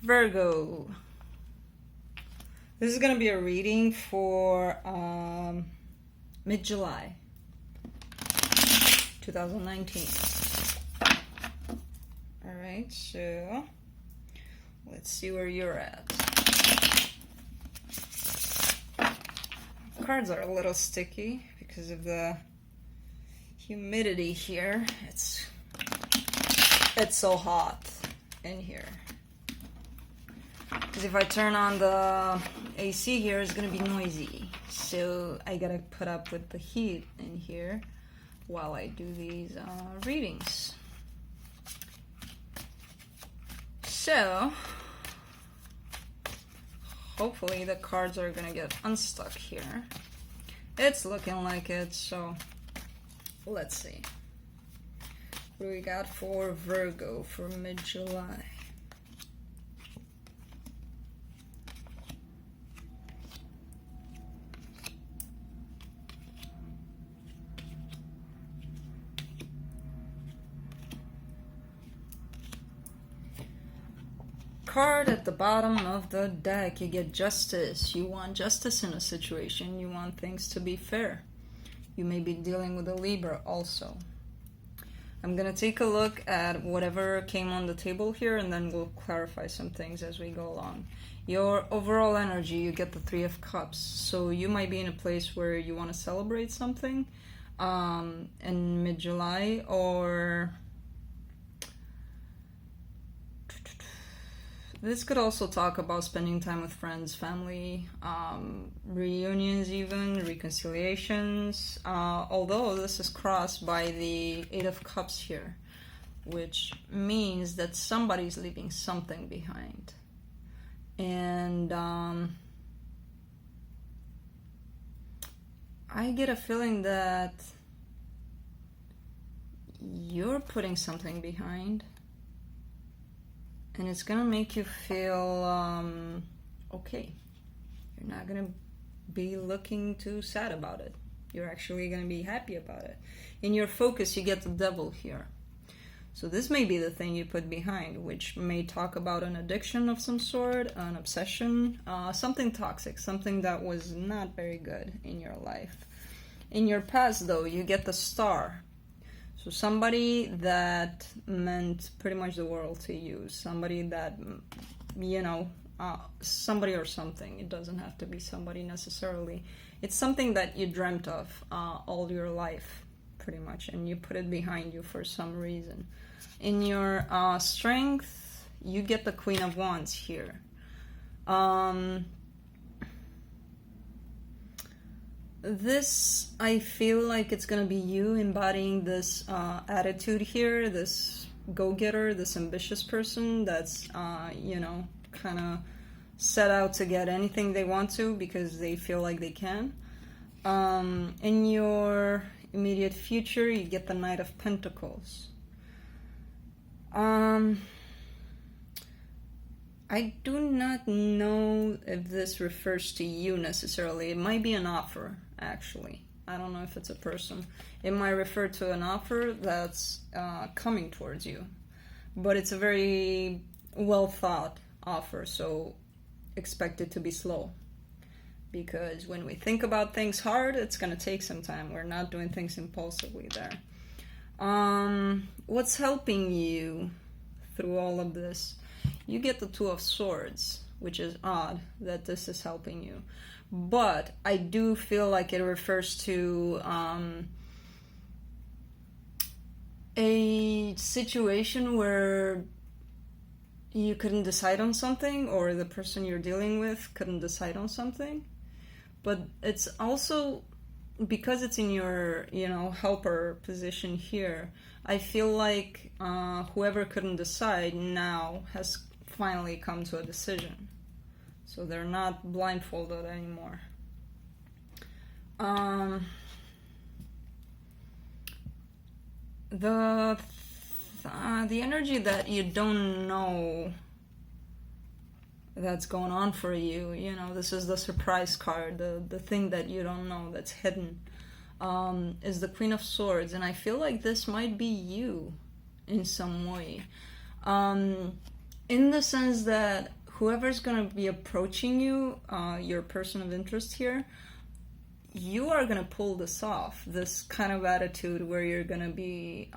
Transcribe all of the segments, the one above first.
Virgo. This is going to be a reading for mid-July 2019. Alright, so let's see where you're at. Cards are a little sticky because of the humidity here. It's so hot in here. Because if I turn on the AC here, it's going to be noisy. So I got to put up with the heat in here while I do these readings. So, hopefully the cards are going to get unstuck here. It's looking like it, so let's see. What do we got for Virgo for mid-July? Card at the bottom of the deck, you get justice. You want justice in a situation. You want things to be fair. You may be dealing with a Libra also. I'm going to take a look at whatever came on the table here, and then we'll clarify some things as we go along. Your overall energy, you get the Three of Cups. So you might be in a place where you want to celebrate something in mid-July, or this could also talk about spending time with friends, family, reunions even, reconciliations, although this is crossed by the Eight of Cups here, which means that somebody's leaving something behind. And I get a feeling that you're putting something behind. And it's gonna make you feel okay. You're not gonna be looking too sad about it. You're actually gonna be happy about it. In your focus, you get the Devil here. So this may be the thing you put behind, which may talk about an addiction of some sort, an obsession, something toxic, something that was not very good in your life. In your past, though, you get the Star. So somebody that meant pretty much the world to you, somebody that, somebody or something. It doesn't have to be somebody necessarily. It's something that you dreamt of all your life, pretty much, and you put it behind you for some reason. In your strength, you get the Queen of Wands here. This, I feel like it's going to be you embodying this attitude here, this go-getter, this ambitious person that's, kind of set out to get anything they want to because they feel like they can. In your immediate future, you get the Knight of Pentacles. I do not know if this refers to you necessarily. It might be an offer, actually. I don't know if it's a person. It might refer to an offer that's coming towards you. But it's a very well thought offer, so expect it to be slow. Because when we think about things hard, it's going to take some time. We're not doing things impulsively there. What's helping you through all of this? You get the Two of Swords, which is odd that this is helping you. But I do feel like it refers to a situation where you couldn't decide on something, or the person you're dealing with couldn't decide on something. But it's also, because it's in your, helper position here, I feel like whoever couldn't decide now has finally come to a decision. So they're not blindfolded anymore. The energy that you don't know that's going on for you, this is the surprise card, the thing that you don't know that's hidden, is the Queen of Swords. And I feel like this might be you in some way. in the sense that whoever's going to be approaching you, your person of interest here, you are going to pull this off, this kind of attitude where you're going to be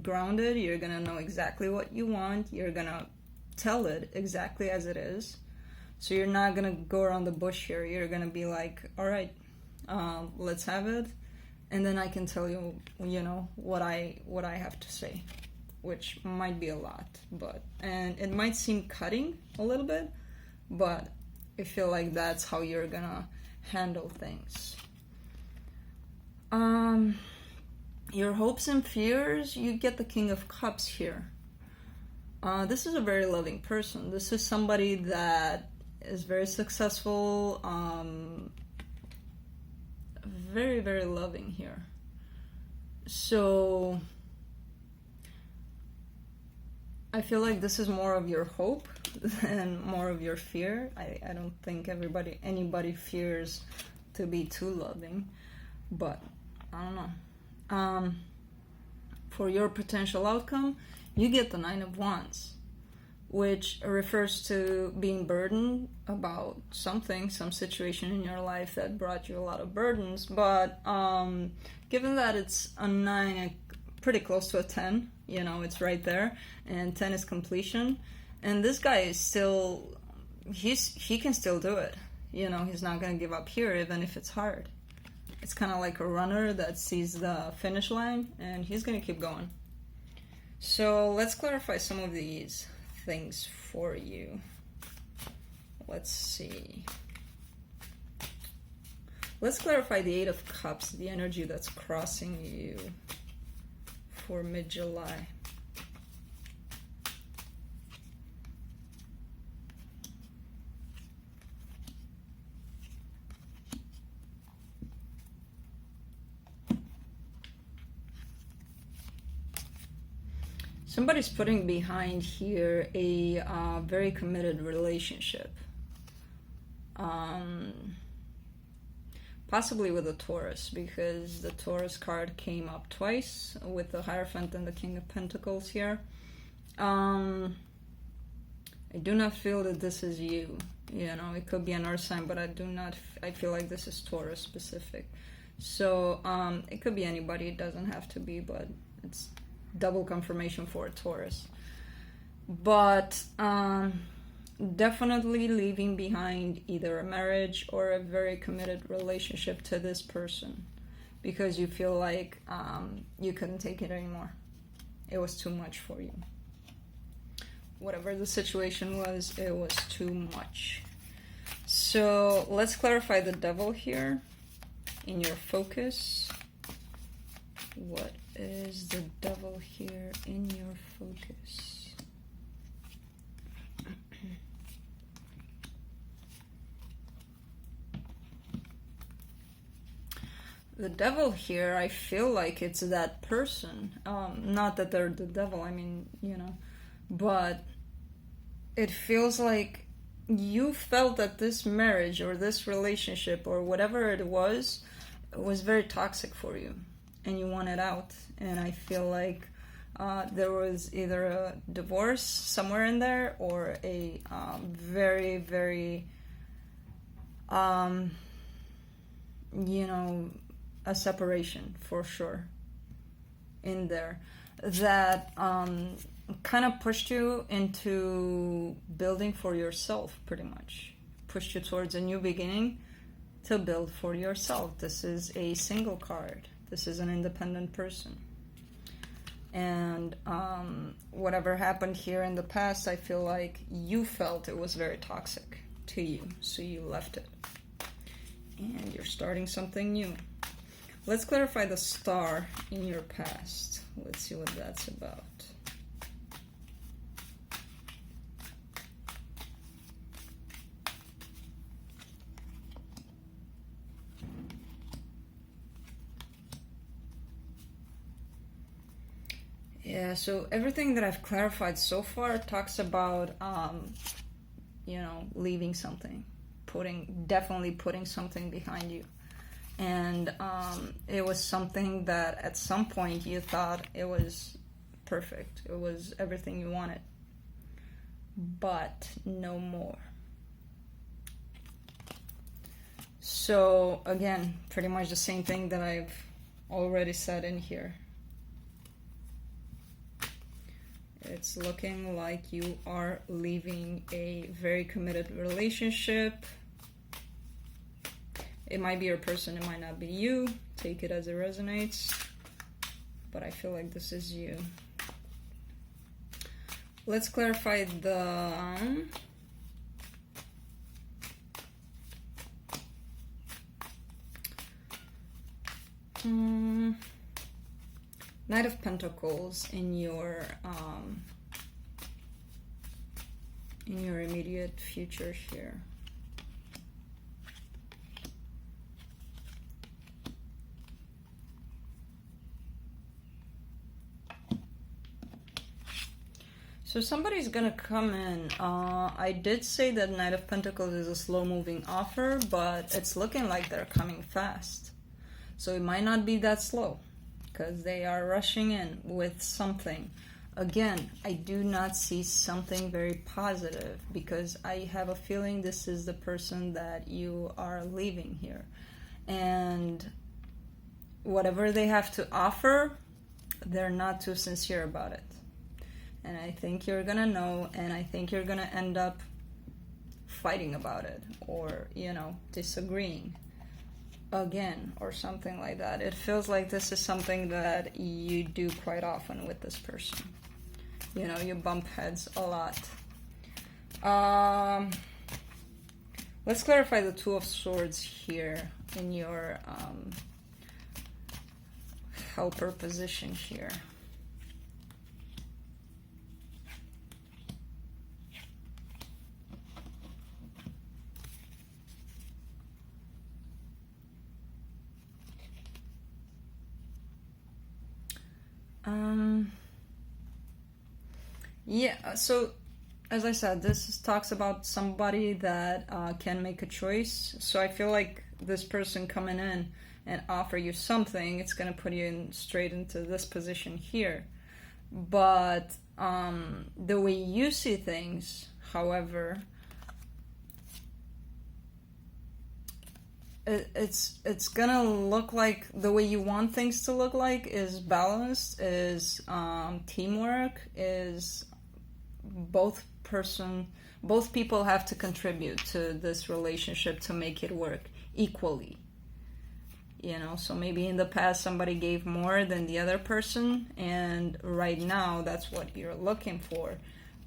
grounded, you're going to know exactly what you want, you're going to tell it exactly as it is. So you're not going to go around the bush here. You're going to be like, all right, let's have it. And then I can tell you, you know, what I have to say, which might be a lot, and it might seem cutting a little bit, but I feel like that's how you're going to handle things. Your hopes and fears, you get the King of Cups here. This is a very loving person. This is somebody that is very successful, very, very loving here. So I feel like this is more of your hope than more of your fear. I don't think anybody fears to be too loving, but I don't know. For your potential outcome, you get the Nine of Wands, which refers to being burdened about something, some situation in your life that brought you a lot of burdens. But given that it's a 9, pretty close to a 10, you know, it's right there, and 10 is completion, and this guy is still, he can still do it, you know, he's not going to give up here even if it's hard. It's kind of like a runner that sees the finish line, and he's going to keep going. So let's clarify some of these things for you. Let's see. Let's clarify the Eight of Cups, the energy that's crossing you for mid-July. Somebody's putting behind here a very committed relationship. Possibly with a Taurus, because the Taurus card came up twice with the Hierophant and the King of Pentacles here. I do not feel that this is you. You know, it could be an earth sign, but I feel like this is Taurus specific. So it could be anybody, it doesn't have to be, but it's double confirmation for a Taurus. But definitely leaving behind either a marriage or a very committed relationship to this person, because you feel like you couldn't take it anymore. It was too much for you. Whatever the situation was, it was too much. So let's clarify the Devil here in your focus. What is the Devil here in your focus? The Devil here, I feel like it's that person. Not that they're the devil, I mean, you know, but it feels like you felt that this marriage or this relationship or whatever it was very toxic for you, and you wanted out. And I feel like there was either a divorce somewhere in there, or a very, very, you know, a separation for sure in there that kind of pushed you into building for yourself, pretty much. Pushed you towards a new beginning to build for yourself. This is a single card. This is an independent person. And whatever happened here in the past, I feel like you felt it was very toxic to you, so you left it. And you're starting something new. Let's clarify the Star in your past. Let's see what that's about. Yeah, so everything that I've clarified so far talks about, you know, leaving something, definitely putting something behind you. And it was something that at some point you thought it was perfect. It was everything you wanted. but no more. So again, pretty much the same thing that I've already said in here. It's looking like you are leaving a very committed relationship. It might be your person, it might not be you. Take it as it resonates. But I feel like this is you. Let's clarify the Knight of Pentacles in your immediate future here. So somebody's gonna come in. I did say that Knight of Pentacles is a slow-moving offer, but it's looking like they're coming fast. So it might not be that slow, because they are rushing in with something. Again, I do not see something very positive, because I have a feeling this is the person that you are leaving here. And whatever they have to offer, they're not too sincere about it. And I think you're gonna know, and I think you're gonna end up fighting about it, or, you know, disagreeing again, or something like that. It feels like this is something that you do quite often with this person. You know, you bump heads a lot. Let's clarify the Two of Swords here in your helper position here. Yeah, so as I said, talks about somebody that can make a choice. So I feel like this person coming in and offer you something, it's going to put you in straight into this position here. But the way you see things, however, it's gonna look like the way you want things to look like is balanced, is teamwork, is both people have to contribute to this relationship to make it work equally. You know, so maybe in the past somebody gave more than the other person, and right now that's what you're looking for.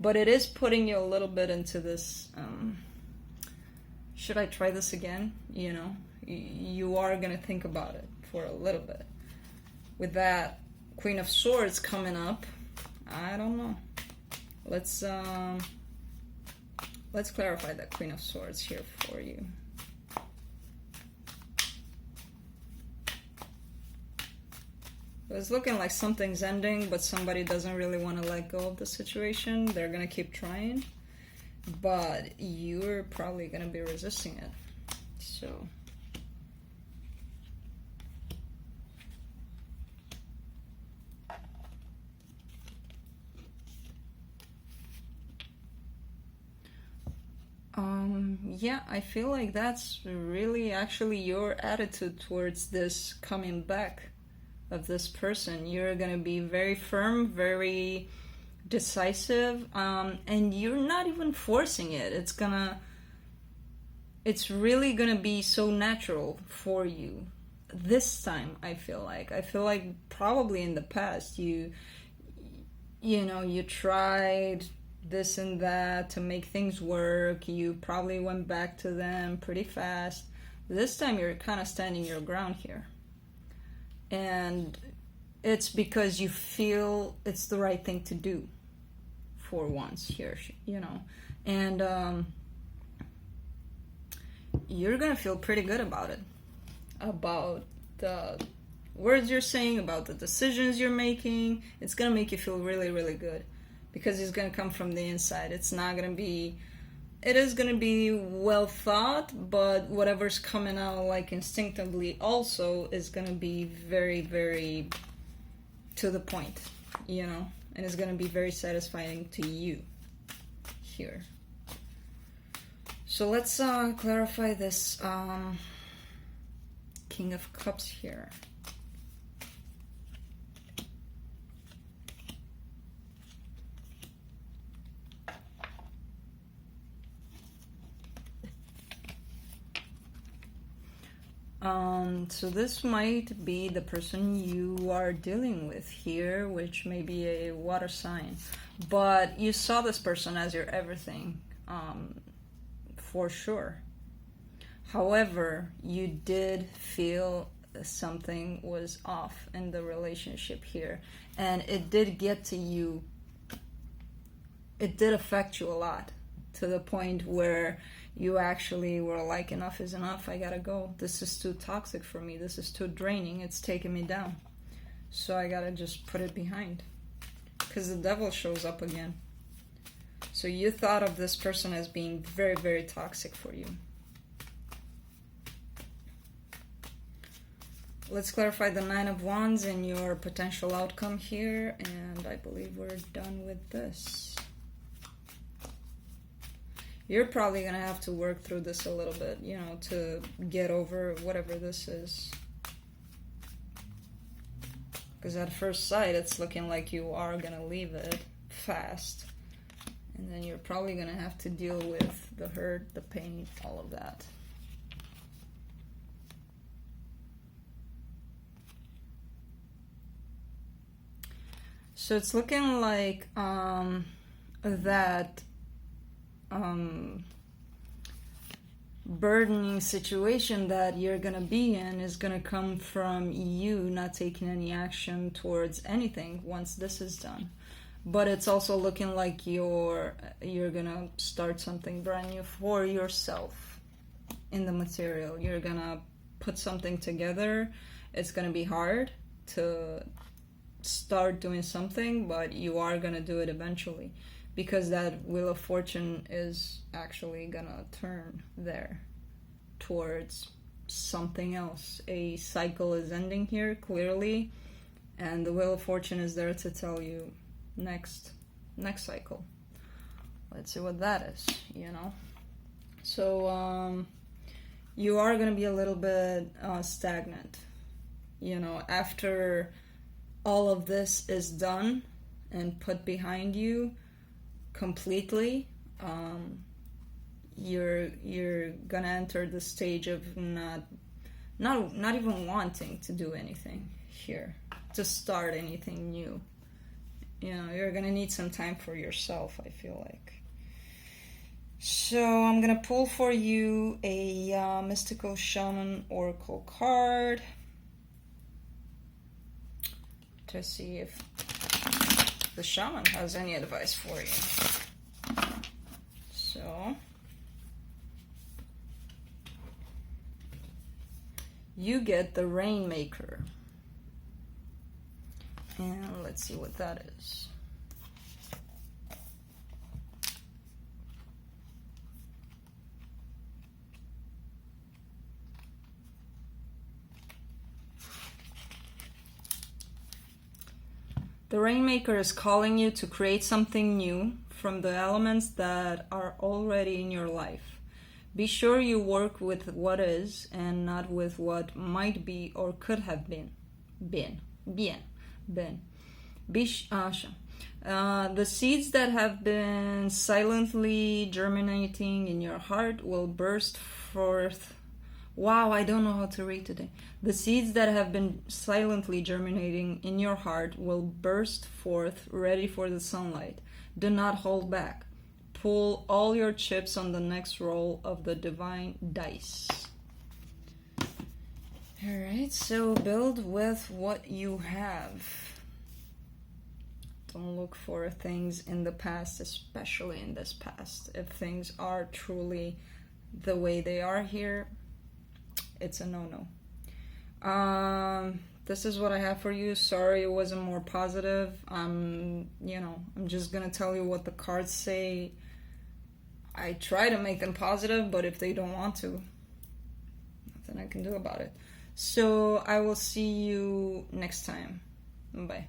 But it is putting you a little bit into this, should I try this again? You know, you are going to think about it for a little bit. With that Queen of Swords coming up, I don't know. Let's clarify that Queen of Swords here for you. It's looking like something's ending, but somebody doesn't really want to let go of the situation. They're going to keep trying, but you're probably going to be resisting it. So yeah, I feel like that's really actually your attitude towards this coming back of this person. You're gonna be very firm, very decisive, and you're not even forcing it. It's really gonna be so natural for you this time. I feel like probably in the past you tried this and that to make things work. You probably went back to them pretty fast. This time you're kind of standing your ground here. And it's because you feel it's the right thing to do for once here, you know. And you're going to feel pretty good about it. About the words you're saying, about the decisions you're making. It's going to make you feel really, really good. Because it's going to come from the inside. It's not going to be... It is going to be well thought, but whatever's coming out like instinctively also is going to be very, very to the point, you know, and it's going to be very satisfying to you here. So let's clarify this King of Cups here. So this might be the person you are dealing with here, which may be a water sign. But you saw this person as your everything, for sure. However, you did feel something was off in the relationship here. And it did get to you. It did affect you a lot, to the point where you actually were like, enough is enough, I gotta go. This is too toxic for me. This is too draining. It's taking me down. So I gotta just put it behind. Because the devil shows up again. So you thought of this person as being very, very toxic for you. Let's clarify the Nine of Wands and your potential outcome here. And I believe we're done with this. You're probably going to have to work through this a little bit, you know, to get over whatever this is. Because at first sight, it's looking like you are going to leave it fast. And then you're probably going to have to deal with the hurt, the pain, all of that. So it's looking like that burdening situation that you're gonna be in is gonna come from you not taking any action towards anything once this is done. But it's also looking like you're gonna start something brand new for yourself in the material. You're gonna put something together. It's gonna be hard to start doing something, but you are gonna do it eventually. Because that Wheel of Fortune is actually gonna turn there towards something else. A cycle is ending here, clearly. And the Wheel of Fortune is there to tell you next cycle. Let's see what that is, you know. So, you are gonna be a little bit stagnant. You know, after all of this is done and put behind you, completely, you're gonna enter the stage of not even wanting to do anything here, to start anything new. You know, you're gonna need some time for yourself, I feel like. So I'm gonna pull for you a Mystical Shaman Oracle card to see if the shaman has any advice for you. So you get the Rainmaker. And let's see what that is. The Rainmaker is calling you to create something new from the elements that are already in your life. Be sure you work with what is and not with what might be or could have been. The seeds that have been silently germinating in your heart will burst forth. Wow, I don't know how to read today. The seeds that have been silently germinating in your heart will burst forth, ready for the sunlight. Do not hold back. Pull all your chips on the next roll of the divine dice. Alright, so build with what you have. Don't look for things in the past, especially in this past. If things are truly the way they are here, it's a no-no. This is what I have for you. Sorry it wasn't more positive. I'm just gonna tell you what the cards say. I try to make them positive, but if they don't want to, nothing I can do about it. So I will see you next time. Bye.